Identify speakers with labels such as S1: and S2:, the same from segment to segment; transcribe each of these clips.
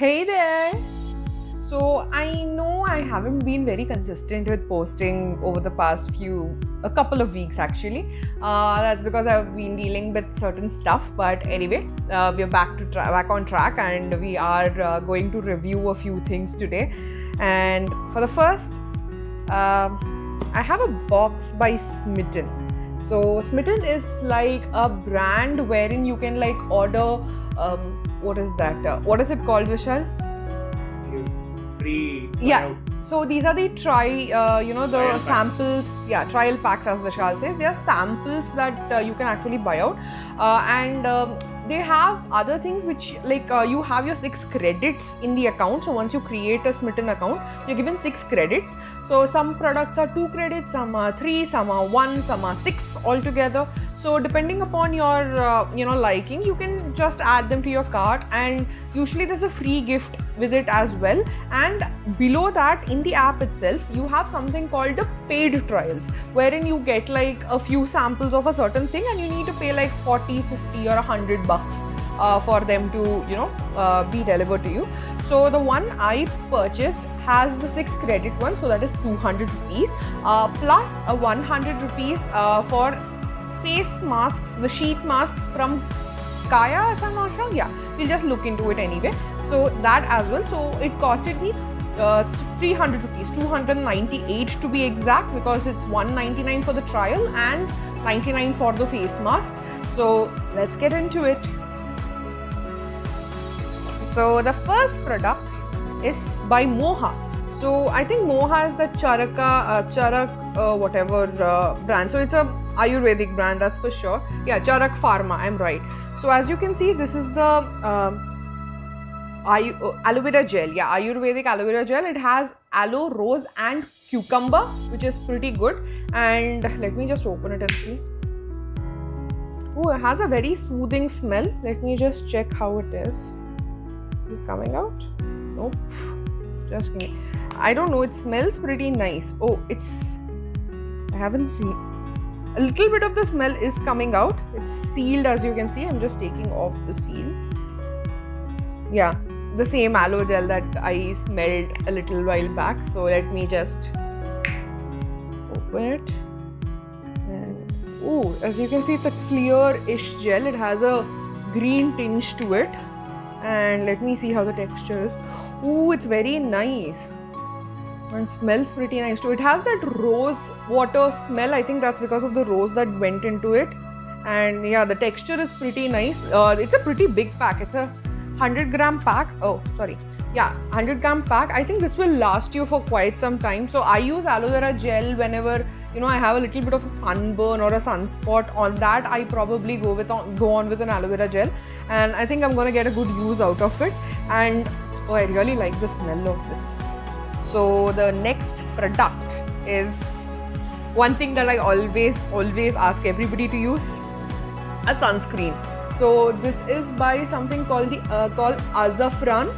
S1: Hey there! So I know I haven't been very consistent with posting over the past a couple of weeks actually. That's because I've been dealing with certain stuff. But anyway, we're back on track, and we are going to review a few things today. And for the first, I have a box by Smitten. So Smitten is like a brand wherein you can like order. What is that? What is it called, Vishal?
S2: Free.
S1: Yeah. So these are the trial samples. Yeah, trial packs, as Vishal says. They are samples that you can actually buy out, and they have other things which you have your 6 credits in the account. So once you create a Smitten account, you're given 6 credits. So some products are 2 credits, some are 3, some are 1, some are 6 altogether. So depending upon your liking, you can just add them to your cart, and usually there's a free gift with it as well. And below that, in the app itself, you have something called the paid trials, wherein you get like a few samples of a certain thing, and you need to pay like 40, 50 or $100 for them to be delivered to you. So the one I purchased has the 6 credit one, so that is 200 rupees plus a 100 rupees for face masks, the sheet masks from Kaya, if I'm not wrong. Yeah, we'll just look into it anyway. So that as well. So it costed me 300 rupees, 298 to be exact, because it's 199 for the trial and 99 for the face mask. So let's get into it. So the first product is by Moha. So I think Moha is the Charak brand. So it's a Ayurvedic brand, that's for sure. Yeah, Charak Pharma, I'm right. So as you can see, this is the aloe vera gel. Yeah, Ayurvedic aloe vera gel. It has aloe, rose and cucumber, which is pretty good. And let me just open it and see. Oh, it has a very soothing smell. Let me just check how it is. Is it coming out? Nope. Just give me. I don't know, it smells pretty nice. Oh, I haven't seen. A little bit of the smell is coming out. It's sealed, as you can see. I'm just taking off the seal. Yeah, the same aloe gel that I smelled a little while back. So let me just open it. And oh, as you can see, it's a clear-ish gel. It has a green tinge to it. And let me see how the texture is. Oh, it's very nice. And smells pretty nice too. It has that rose water smell. I think that's because of the rose that went into it. And yeah, the texture is pretty nice. It's a pretty big pack. It's a 100-gram pack. Oh, sorry. Yeah, 100-gram pack. I think this will last you for quite some time. So I use aloe vera gel whenever I have a little bit of a sunburn or a sunspot. On that, I probably go on with an aloe vera gel, and I think I'm gonna get a good use out of it. And oh, I really like the smell of this. So the next product is one thing that I always ask everybody to use: a sunscreen. So this is by something called Azafran.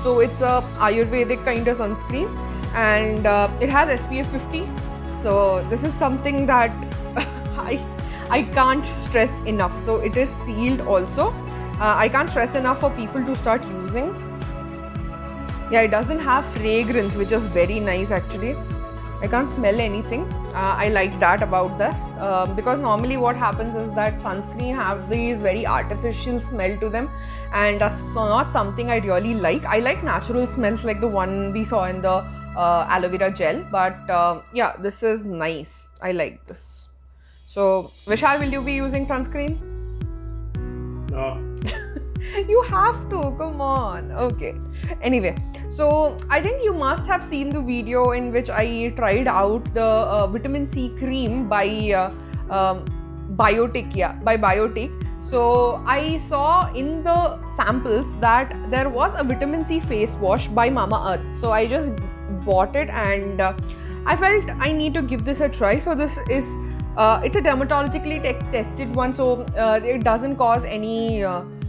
S1: So it's a Ayurvedic kind of sunscreen, and it has SPF 50. So this is something that I can't stress enough. So it is sealed also. I can't stress enough for people to start using. Yeah, it doesn't have fragrance, which is very nice actually. I can't smell anything. I like that about this because normally what happens is that sunscreen have these very artificial smell to them, and that's not something I really like. I like natural smells like the one we saw in the aloe vera gel, but yeah, this is nice. I like this. So Vishal, will you be using sunscreen?
S2: No.
S1: You have to, come on. Okay. Anyway, so I think you must have seen the video in which I tried out the vitamin C cream by Biotic. Yeah, by Biotic. So I saw in the samples that there was a vitamin C face wash by Mamaearth. So I just bought it, and I felt I need to give this a try. So this is it's a dermatologically tested one, so it doesn't cause any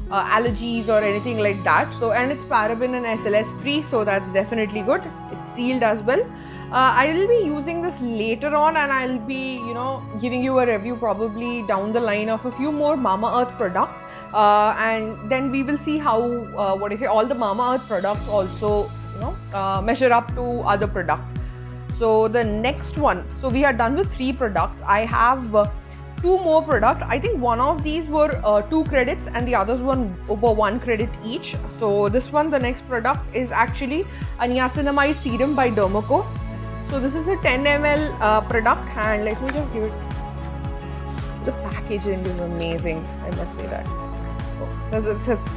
S1: allergies or anything like that. So, and it's paraben and SLS free, so that's definitely good. It's sealed as well. I will be using this later on, and I'll be, giving you a review probably down the line of a few more Mamaearth products, and then we will see how all the Mamaearth products also measure up to other products. So the next one, so we are done with 3 products. I have 2 more products. I think one of these were 2 credits and the others were 1 credit each. So this one, the next product, is actually a niacinamide serum by Dermaco. So this is a 10 ml product, and let me just give it. The packaging is amazing, I must say that. So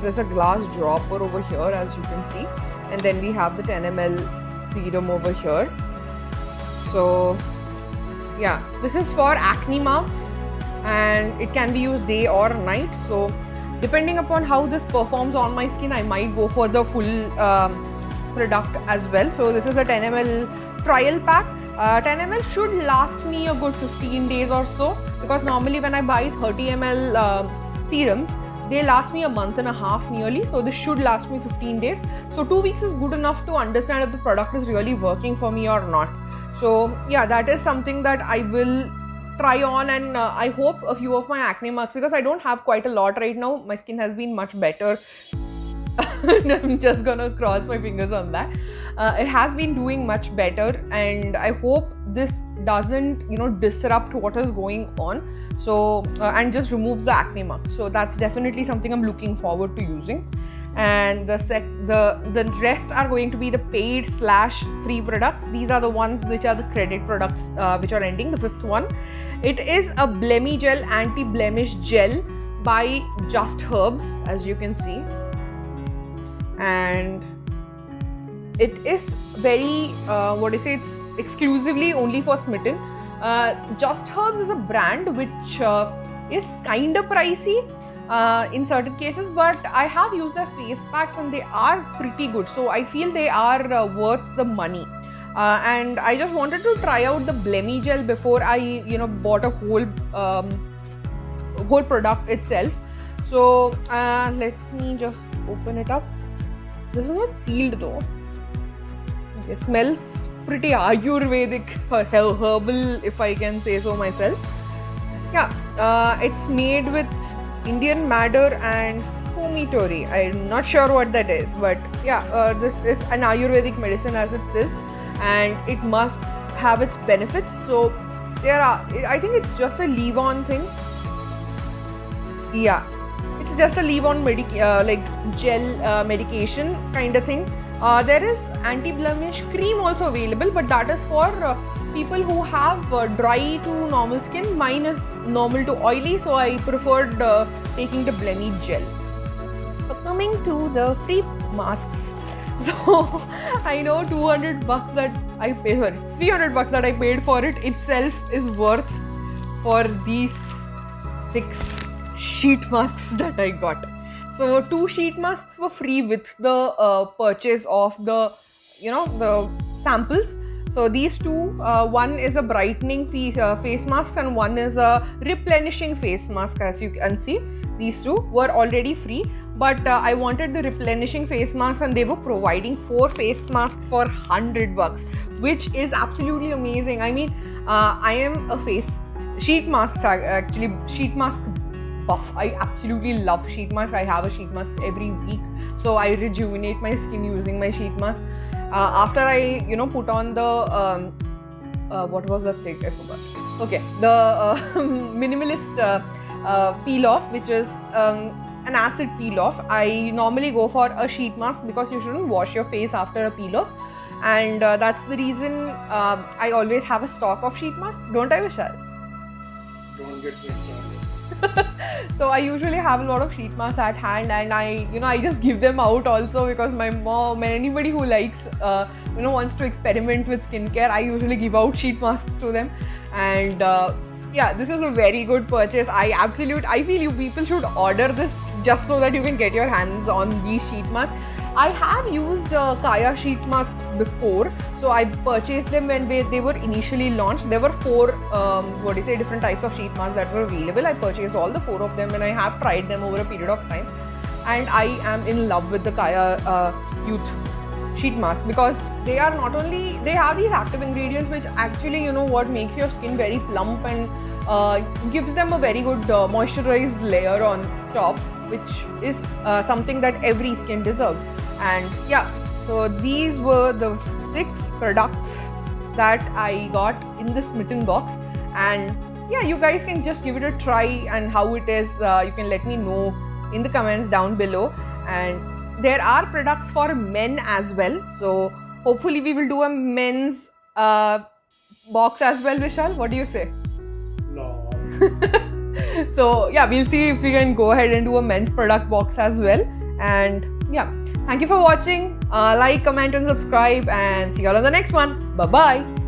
S1: there's a glass dropper over here, as you can see, and then we have the 10 ml serum over here. So yeah, this is for acne marks, and it can be used day or night. So depending upon how this performs on my skin, I might go for the full product as well. So this is a 10 ml trial pack. 10 ml should last me a good 15 days or so, because normally when I buy 30 ml serums, they last me a month and a half nearly. So this should last me 15 days. So 2 weeks is good enough to understand if the product is really working for me or not. So yeah, that is something that I will try on, and I hope a few of my acne marks, because I don't have quite a lot right now, my skin has been much better. I'm just gonna cross my fingers on that. It has been doing much better, and I hope this doesn't disrupt what is going on, so and just removes the acne marks. So that's definitely something I'm looking forward to using. And the rest are going to be the paid/free products. These are the ones which are the credit products, which are ending. The 5th one, it is a Blemigel anti-blemish gel by Just Herbs, as you can see, and it is very it's exclusively only for Smitten. Just Herbs is a brand which is kind of pricey in certain cases, but I have used their face packs and they are pretty good, so I feel they are worth the money. And I just wanted to try out the Blemigel before I bought a whole product itself. So let me just open it up. This is not sealed though. Okay, smells pretty Ayurvedic, herbal, if I can say so myself. Yeah, it's made with Indian madder and fumitori. I'm not sure what that is, but yeah, this is an Ayurvedic medicine, as it says, and it must have its benefits. So I think it's just a leave-on thing. Yeah, it's just a leave-on gel medication kind of thing. There is anti-blemish cream also available, but that is for people who have dry to normal skin. Mine is normal to oily, so I preferred taking the Blemigel. So coming to the free masks. So I know 200 bucks that I paid for, 300 bucks that I paid for it itself is worth for these 6 sheet masks that I got. So 2 sheet masks were free with the purchase of the the samples. So these 2, one is a brightening face mask and one is a replenishing face mask. As you can see, these 2 were already free, but I wanted the replenishing face mask, and they were providing 4 face masks for 100 bucks, which is absolutely amazing. I mean, I am a sheet masks, actually sheet mask buff. I absolutely love sheet mask. I have a sheet mask every week, so I rejuvenate my skin using my sheet mask. After I put on the what was that thing? I forgot. Okay, the minimalist peel off, which is an acid peel off. I normally go for a sheet mask because you shouldn't wash your face after a peel off, and that's the reason I always have a stock of sheet mask. Don't I, Vishal?
S2: Don't get me started.
S1: So I usually have a lot of sheet masks at hand, and I just give them out also, because my mom and anybody who likes wants to experiment with skincare, I usually give out sheet masks to them. And yeah, this is a very good purchase. I feel you people should order this just so that you can get your hands on these sheet masks. I have used Kaya sheet masks before, so I purchased them when they were initially launched. There were 4 different types of sheet masks that were available. I purchased all the 4 of them, and I have tried them over a period of time, and I am in love with the Kaya Youth sheet mask, because they are not only, they have these active ingredients which actually, you know what, makes your skin very plump and gives them a very good moisturized layer on top, which is something that every skin deserves. And yeah, so these were the 6 products that I got in this Mitten box. And yeah, you guys can just give it a try, and how it is, you can let me know in the comments down below. And there are products for men as well, so hopefully we will do a men's box as well. Vishal, what do you say?
S2: No.
S1: So yeah, we'll see if we can go ahead and do a men's product box as well. And yeah, thank you for watching. Like, comment and subscribe, and see you all on the next one. Bye bye.